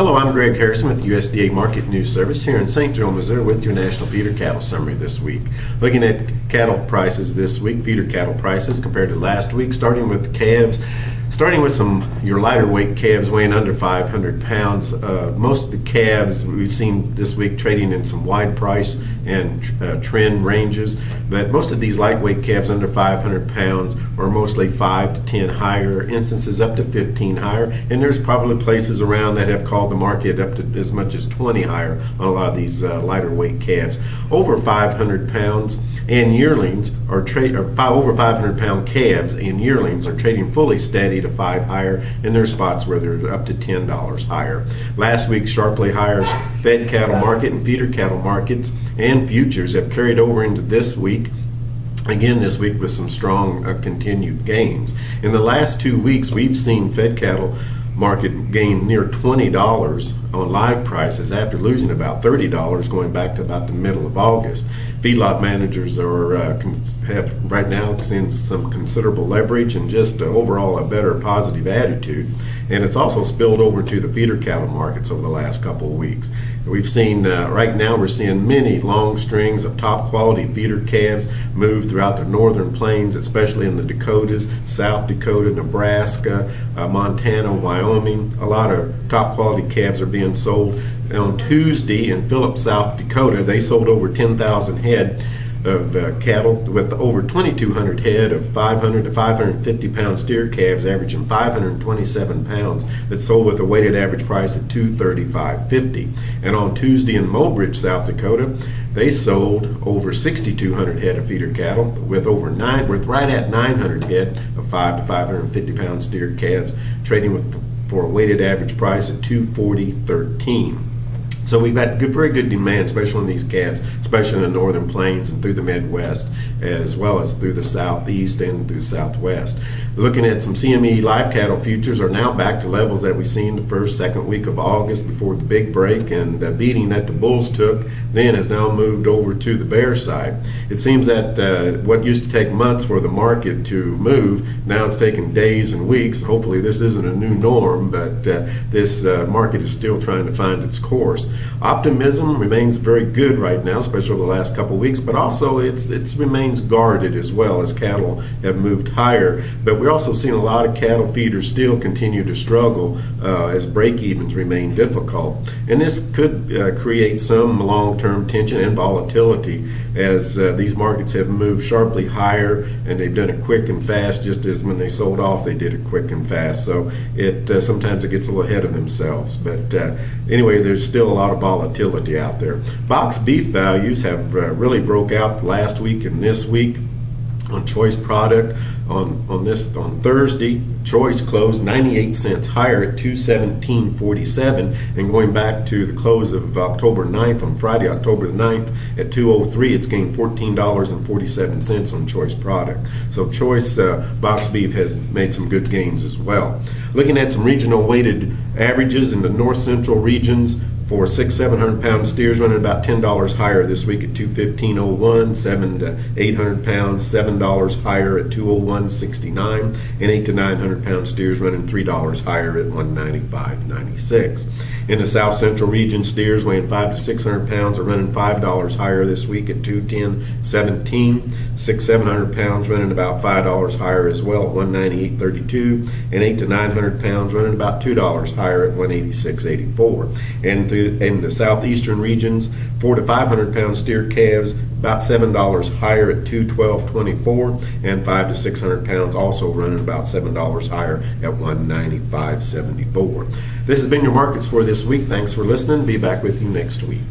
Hello, I'm Greg Harrison with USDA Market News Service here in St. Joe, Missouri with your National Feeder Cattle Summary this week. Looking at cattle prices this week, feeder cattle prices compared to last week, starting with calves. Starting with your lighter weight calves weighing under 500 pounds. Most of the calves we've seen this week trading in some wide price and trend ranges, but most of these lightweight calves under 500 pounds are mostly 5 to 10 higher, instances up to 15 higher, and there's probably places around that have called the market up to as much as 20 higher on a lot of these lighter weight calves. Over 500 pounds and yearlings are over 500 pound calves and yearlings are trading fully steady to 5 higher, and there's spots where they're up to $10 higher. Last week's sharply higher fed cattle market and feeder cattle markets and futures have carried over into this week. Again this week with some strong continued gains. In the last 2 weeks we've seen fed cattle market gain near $20 on live prices after losing about $30 going back to about the middle of August. Feedlot managers have right now seen some considerable leverage and just overall a better positive attitude, and it's also spilled over to the feeder cattle markets over the last couple of weeks. We've seen right now we're seeing many long strings of top quality feeder calves move throughout the northern plains, especially in the Dakotas, South Dakota, Nebraska, Montana, Wyoming. A lot of top quality calves are being sold. On Tuesday in Phillips, South Dakota, they sold over 10,000 head of cattle with over 2,200 head of 500 to 550 pound steer calves averaging 527 pounds that sold with a weighted average price of $235.50. And on Tuesday in Mobridge, South Dakota, they sold over 6,200 head of feeder cattle with right at 900 head of 5 to 550 pound steer calves trading for a weighted average price of $240.13. So we've got very good demand, especially on these calves, especially in the northern plains and through the Midwest, as well as through the Southeast and through the Southwest. Looking at some CME live cattle futures are now back to levels that we seen the first, second week of August before the big break, and beating that the bulls took then has now moved over to the bear side. It seems that what used to take months for the market to move, now it's taking days and weeks. Hopefully this isn't a new norm, but this market is still trying to find its course. Optimism remains very good right now, especially over the last couple of weeks, but also it remains guarded as well as cattle have moved higher. But we're also seeing a lot of cattle feeders still continue to struggle as break-evens remain difficult. And this could create some long-term tension and volatility as these markets have moved sharply higher, and they've done it quick and fast, just as when they sold off they did it quick and fast. So sometimes it gets a little ahead of themselves. But anyway, there's still a lot of volatility out there. Box beef values have really broke out last week and this week. On choice product on Thursday, choice closed 98 cents higher at $217.47, and going back to the close of October 9th, on Friday, October 9th at $203, it's gained $14.47 on choice product. So choice box beef has made some good gains as well. Looking at some regional weighted averages in the north central regions, for 600-700 pound steers running about $10 higher this week at $215.01, 7 to 800 pounds $7 higher at $201.69, and 8 to 900 pound steers running $3 higher at $195.96. In the south central region, steers weighing 5 to 600 pounds are running $5 higher this week at $210.17, 600-700 pounds running about $5 higher as well at $198.32, and 8 to 900 pounds running about $2 higher at $186.84. And in the southeastern regions, 400 to 500 pound steer calves about $7 higher at $212.24, and 5 to 600 pounds also running about $7 higher at $195.74. This has been your markets for this week. Thanks for listening. Be back with you next week.